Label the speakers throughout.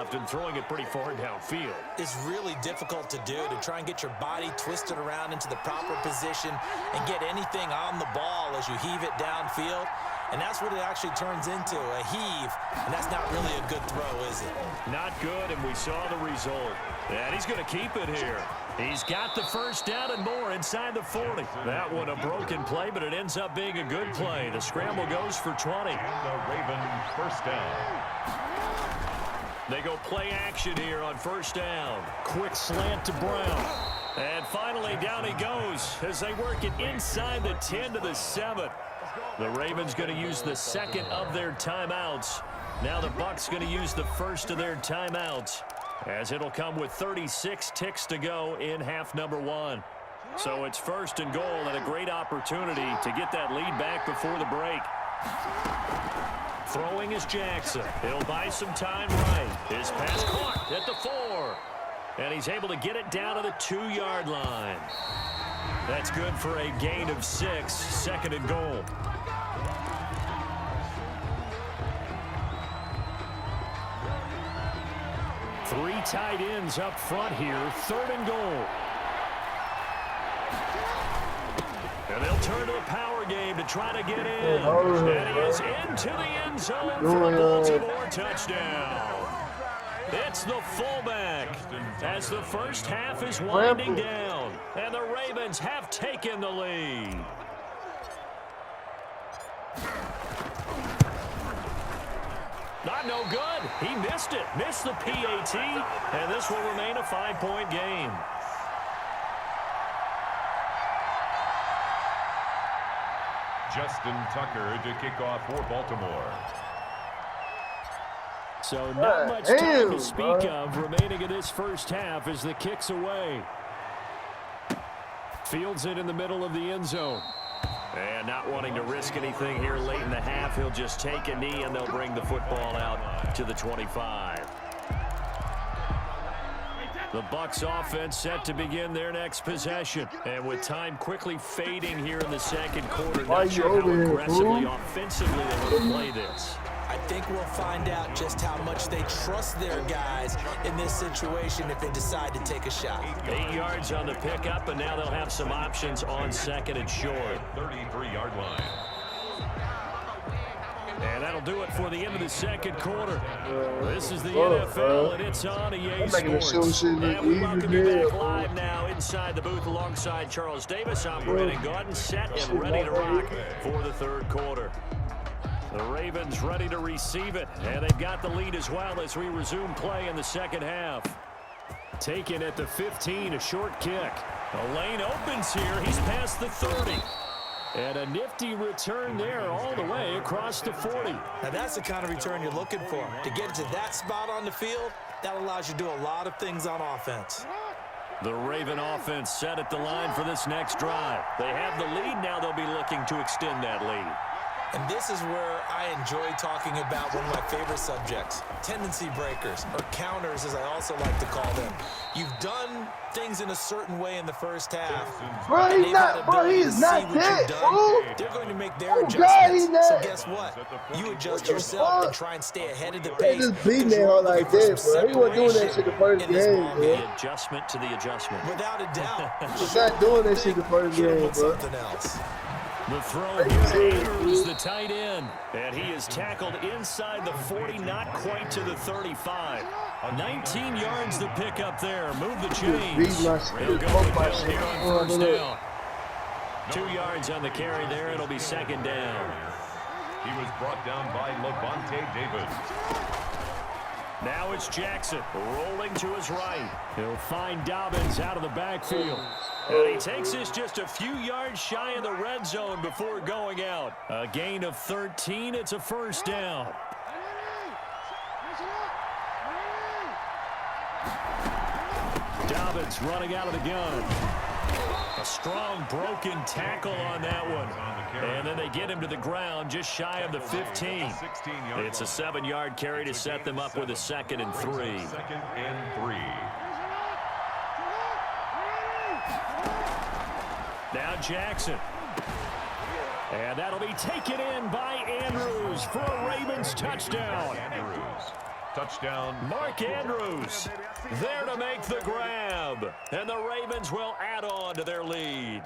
Speaker 1: left and throwing it pretty far downfield.
Speaker 2: It's really difficult to do, to try and get your body twisted around into the proper position and get anything on the ball as you heave it downfield. And that's what it actually turns into, a heave. And that's not really a good throw, is it?
Speaker 1: Not good, and we saw the result. And he's going to keep it here. He's got the first down and more inside the 40. That one a broken play, but it ends up being a good play. The scramble goes for 20.
Speaker 3: And the Ravens first down.
Speaker 1: They go play action here on first down. Quick slant to Brown. And finally down he goes as they work it inside the 10 to the 7. The Ravens going to use the second of their timeouts. Now the Bucs going to use the first of their timeouts, as it'll come with 36 ticks to go in half number 1. So it's first and goal, and a great opportunity to get that lead back before the break. Throwing is Jackson. He'll buy some time right. His pass caught at the 4. And he's able to get it down to the 2-yard line. That's good for a gain of 6, second and goal. Three tight ends up front here, third and goal. And they'll turn to the power game to try to get in. And he is into the end zone for the Baltimore touchdown. It's the fullback as the first half is winding down. And the Ravens have taken the lead. Not no good. He missed it. Missed the PAT. And this will remain a 5-point game.
Speaker 3: Justin Tucker to kick off for Baltimore.
Speaker 1: So not much time to speak of remaining in this first half as the kick's away. Fields it in the middle of the end zone. And not wanting to risk anything here late in the half, he'll just take a knee and they'll bring the football out to the 25. The Bucs offense set to begin their next possession. And with time quickly fading here in the second quarter, not sure how aggressively, offensively they want to play this.
Speaker 2: I think we'll find out just how much they trust their guys in this situation if they decide to take a shot.
Speaker 1: 8 yards on the pickup, and now they'll have some options on second and short.
Speaker 3: 33-yard line.
Speaker 1: And that'll do it for the end of the second quarter. This is the NFL, and it's on EA Sports. And we welcome you back live now inside the booth alongside Charles Davis. I'm Brandon Gordon, set and ready to rock for the third quarter. The Ravens ready to receive it, and they've got the lead as well as we resume play in the second half. Taken at the 15, a short kick. The lane opens here. He's past the 30. And a nifty return there all the way across the 40.
Speaker 2: Now that's the kind of return you're looking for. To get to that spot on the field, that allows you to do a lot of things on offense.
Speaker 1: The Raven offense set at the line for this next drive. They have the lead. Now they'll be looking to extend that lead.
Speaker 2: And this is where I enjoy talking about one of my favorite subjects, tendency breakers, or counters as I also like to call them. You've done things in a certain way in the first half.
Speaker 4: Bro, he's not dead, bro.
Speaker 2: They're going to make their adjustments. So guess what? You adjust yourself and try and stay ahead of the pace.
Speaker 4: Just beating it all like that, bro. He wasn't doing that shit the first game, bro.
Speaker 1: The adjustment to the adjustment.
Speaker 2: Without a doubt.
Speaker 4: He's not doing that shit the first game, bro.
Speaker 2: Something else.
Speaker 1: The throw here, Andrews, the tight end. And he is tackled inside the 40, not quite to the 35. 19 yards to pick up there. Move the chains. He'll go with Hill here on first down. 2 yards on the carry there. It'll be second down.
Speaker 3: He was brought down by Levante David.
Speaker 1: Now it's Jackson rolling to his right. He'll find Dobbins out of the backfield. And he takes this just a few yards shy of the red zone before going out. A gain of 13. It's a first down. Dobbins running out of the gun. A strong broken tackle on that one. And then they get him to the ground just shy of the 15. It's a 7-yard carry to set them up with a 2nd and 3.
Speaker 3: 2nd and 3.
Speaker 1: Now Jackson. And that'll be taken in by Andrews for a Ravens touchdown.
Speaker 3: Touchdown.
Speaker 1: Mark Andrews there to make the grab. And the Ravens will add on to their lead.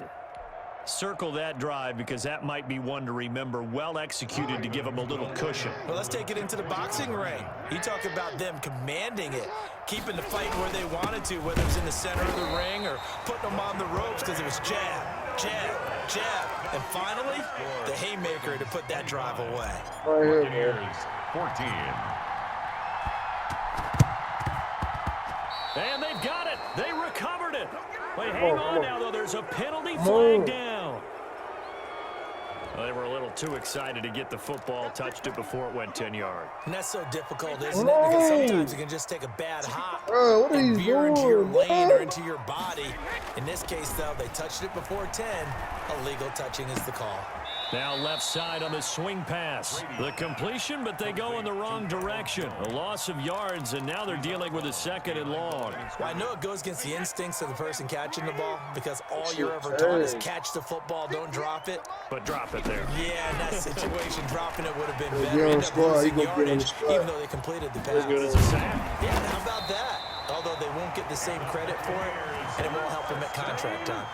Speaker 1: Circle that drive because that might be one to remember. Well executed to give them a little cushion.
Speaker 2: Well, let's take it into the boxing ring. You talk about them commanding it, keeping the fight where they wanted to, whether it was in the center of the ring or putting them on the ropes because it was jab, jab, jab. And finally, the haymaker to put that drive away.
Speaker 3: Buccaneers 14.
Speaker 1: And they've got it. They recovered it. Wait, hang on now, though. There's a penalty flag down. Well, they were a little too excited to get the football, touched it before it went 10 yards.
Speaker 2: And that's so difficult, isn't it? Because sometimes it can just take a bad hop and veer into your lane or into your body. In this case, though, they touched it before 10. Illegal touching is the call.
Speaker 1: Now left side on the swing pass. The completion, but they go in the wrong direction. A loss of yards, and now they're dealing with a 2nd and long.
Speaker 2: Well, I know it goes against the instincts of the person catching the ball because all you're ever taught is catch the football, don't drop it.
Speaker 1: But drop it there.
Speaker 2: Yeah, in that situation, dropping it would have been better. End up losing yardage, even though they completed the pass.
Speaker 1: As good as a sack.
Speaker 2: Yeah, how about that? Although they won't get the same credit for it, and it won't help them at contract time.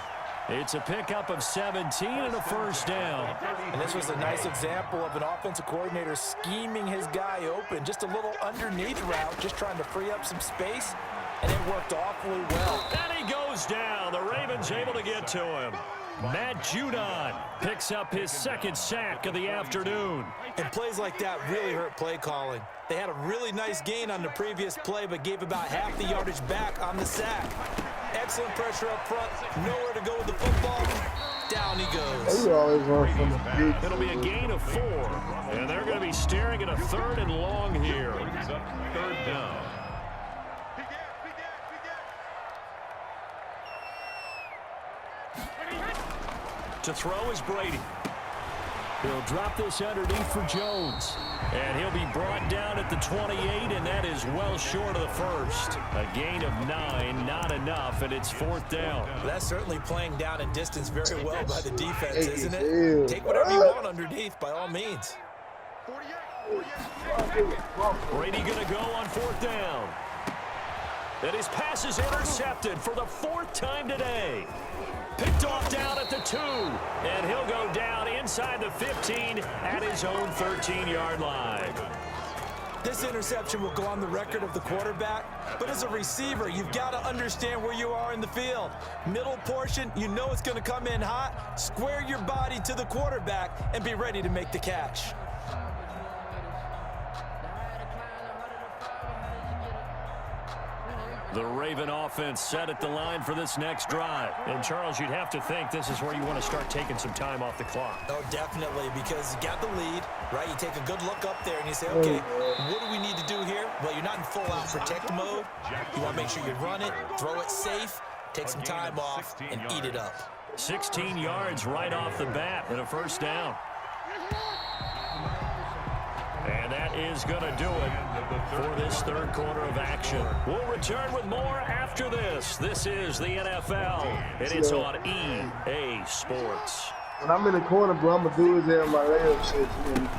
Speaker 1: It's a pickup of 17 and a first down.
Speaker 2: And this was a nice example of an offensive coordinator scheming his guy open. Just a little underneath route, just trying to free up some space, and it worked awfully well.
Speaker 1: And he goes down. The Ravens able to get to him. Matt Judon picks up his 2nd sack of the afternoon.
Speaker 2: And plays like that really hurt play calling. They had a really nice gain on the previous play, but gave about half the yardage back on the sack. Excellent pressure up front. Nowhere to go with the football. Down he goes.
Speaker 1: It'll be a gain of 4. And they're going to be staring at a 3rd and long here.
Speaker 3: Brings up 3rd down.
Speaker 1: To throw is Brady. He'll drop this underneath for Jones. And he'll be brought down at the 28, and that is well short of the first. A gain of 9, not enough, and it's 4th down.
Speaker 2: Well, that's certainly playing down in distance very well by the defense, isn't it? Take whatever you want underneath, by all means.
Speaker 1: Brady going to go on 4th down. And his pass is intercepted for the 4th time today. Picked off down at the 2, and he'll go down inside the 15 at his own 13-yard line.
Speaker 2: This interception will go on the record of the quarterback, but as a receiver, you've got to understand where you are in the field. Middle portion, you know it's going to come in hot. Square your body to the quarterback and be ready to make the catch.
Speaker 1: The Raven offense set at the line for this next drive. And, Charles, you'd have to think this is where you want to start taking some time off the clock.
Speaker 2: Oh, definitely, because you got the lead, right? You take a good look up there and you say, okay, what do we need to do here? Well, you're not in full-out protect mode. You want to make sure you run it, throw it safe, take some time off, and eat it up.
Speaker 1: 16 yards right off the bat and a first down. And that is going to do it for this 3rd quarter of action. We'll return with more after this. This is the NFL, and it's on EA Sports.
Speaker 4: When I'm in the corner, bro, I'm going to do his there in my layup shit.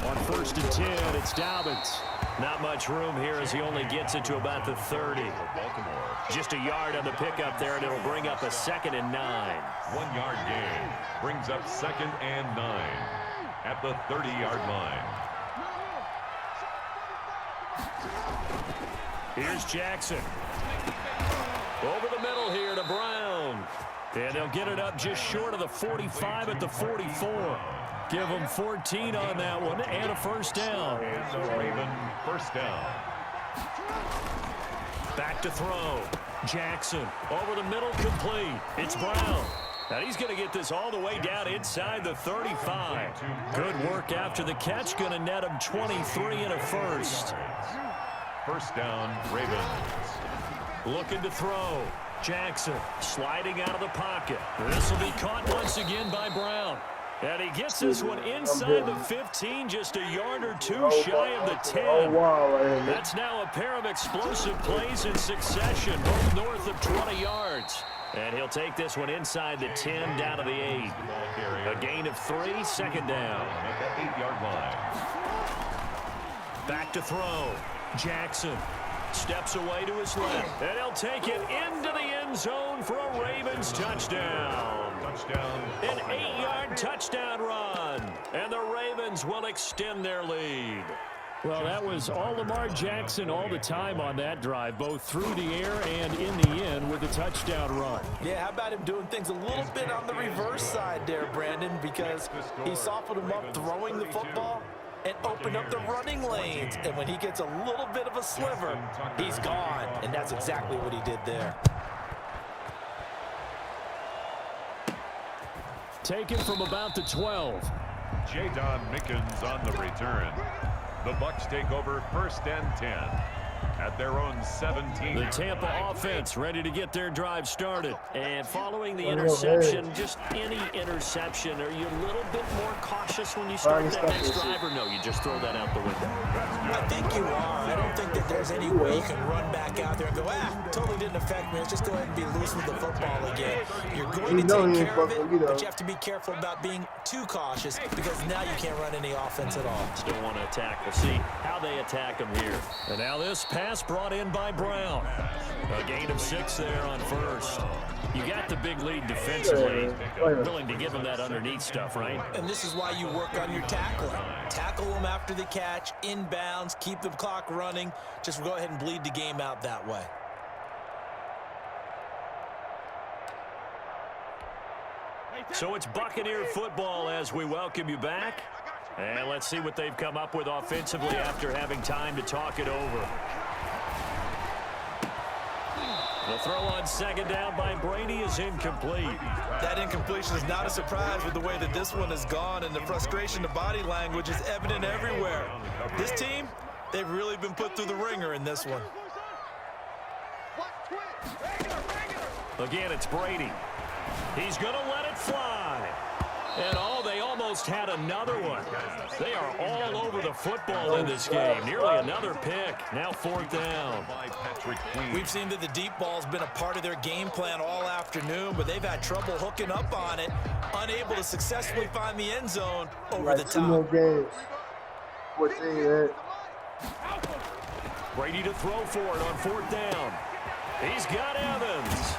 Speaker 1: On 1st and 10, it's Dobbins. Not much room here as he only gets it to about the 30. Just a yard on the pickup there, and it'll bring up a 2nd and 9.
Speaker 3: 1-yard gain. Brings up 2nd and 9 at the 30-yard line.
Speaker 1: Here's Jackson. Over the middle here to Brown. And they'll get it up just short of the 45 at the 44. Give them 14 on that one and a first down.
Speaker 3: And the Raven first down.
Speaker 1: Back to throw. Jackson over the middle, complete. It's Brown. And he's going to get this all the way down inside the 35. Good work after the catch. Going to net him 23 and a first.
Speaker 3: First down, Ravens.
Speaker 1: Looking to throw. Jackson sliding out of the pocket. This will be caught once again by Brown. And he gets this one inside the 15, just a yard or 2 shy of the 10. That's now a pair of explosive plays in succession, both north of 20 yards. And he'll take this one inside the 10, down to the 8. A gain of 3, 2nd down.
Speaker 3: At the 8-yard line.
Speaker 1: Back to throw. Jackson steps away to his left, and he'll take it into the end zone for a Ravens touchdown. An 8-yard touchdown run, and the Ravens will extend their lead. Well, that was all Lamar Jackson all the time on that drive, both through the air and in the end with a touchdown run.
Speaker 2: Yeah, how about him doing things a little bit on the reverse side there, Brandon, because he softened him up throwing the football and opened up the running lanes. And when he gets a little bit of a sliver, he's gone. And that's exactly what he did there.
Speaker 1: Taken from about the 12.
Speaker 3: Jadon Mickens on the return. The Bucs take over 1st and 10 at their own 17.
Speaker 1: The Tampa offense ready to get their drive started. And following the interception, just any interception, are you a little bit more cautious when you start that next drive, or no, you just throw that out the window?
Speaker 2: I think you are. I don't think that there's any way you can run back out there and go, totally didn't affect me. Let's just go ahead and be loose with the football again. You're going to take care of it, but you have to be careful about being too cautious because now you can't run any offense at all.
Speaker 1: Still want to attack. We'll see how they attack them here. And now this pass brought in by Brown. A gain of 6 there on first. You got the big lead defensively. Willing to give them that underneath stuff, right?
Speaker 2: And this is why you work on your tackling. Tackle them after the catch, inbounds, keep the clock running. Just go ahead and bleed the game out that way.
Speaker 1: So it's Buccaneer football as we welcome you back. And let's see what they've come up with offensively after having time to talk it over. The throw on 2nd down by Brady is incomplete.
Speaker 2: That incompletion is not a surprise with the way that this one has gone, and the frustration, the body language is evident everywhere. This team, they've really been put through the ringer in this one.
Speaker 1: Again, it's Brady. He's going to let it fly. And they almost had another one. They are all over the football in this game. Nearly another pick. Now 4th down.
Speaker 2: We've seen that the deep ball's been a part of their game plan all afternoon, but they've had trouble hooking up on it, unable to successfully find the end zone over the top.
Speaker 1: Brady to throw for it on 4th down. He's got Evans.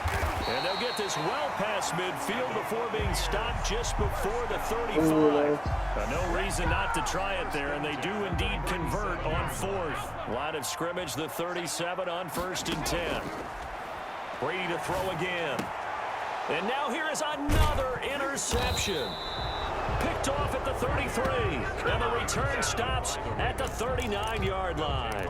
Speaker 1: And they'll get this well past midfield before being stopped just before the 35. No reason not to try it there, and they do indeed convert on 4th. Line of scrimmage, the 37 on 1st and 10. Brady to throw again. And now here is another interception. Picked off at the 33, and the return stops at the 39-yard line.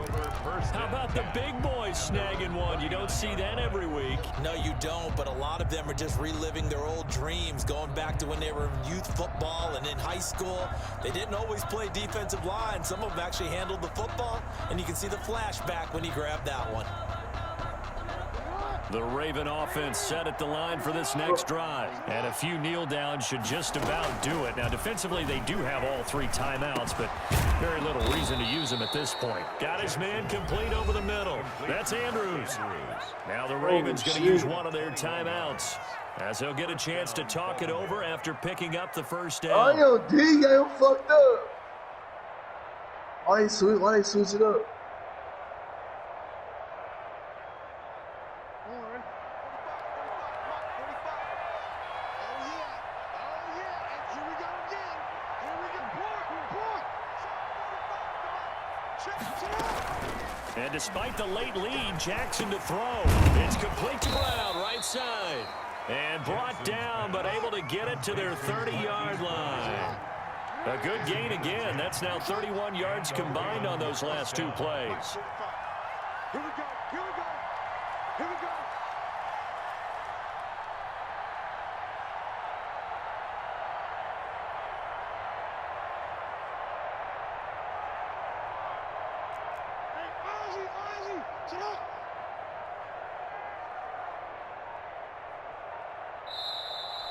Speaker 1: How about the big boys snagging one? You don't see that every week.
Speaker 2: No, you don't, but a lot of them are just reliving their old dreams, going back to when they were in youth football and in high school. They didn't always play defensive line. Some of them actually handled the football, and you can see the flashback when he grabbed that one.
Speaker 1: The Raven offense set at the line for this next drive. And a few kneel downs should just about do it. Now, defensively, they do have all 3 timeouts, but very little reason to use them at this point. Got his man complete over the middle. That's Andrews. Now the Ravens going to use one of their timeouts, as he'll get a chance to talk it over after picking up the 1st down.
Speaker 4: Oh, yo, D, got him fucked up. Why they switch it up?
Speaker 1: And despite the late lead, Jackson to throw. It's complete to Brown, right side. And brought down, but able to get it to their 30-yard line. A good gain again. That's now 31 yards combined on those last 2 plays.
Speaker 5: Here we go. Here we go. Here we go.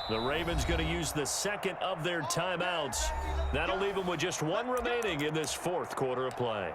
Speaker 1: The Ravens going to use the 2nd of their timeouts. That'll leave them with just 1 remaining in this 4th quarter of play.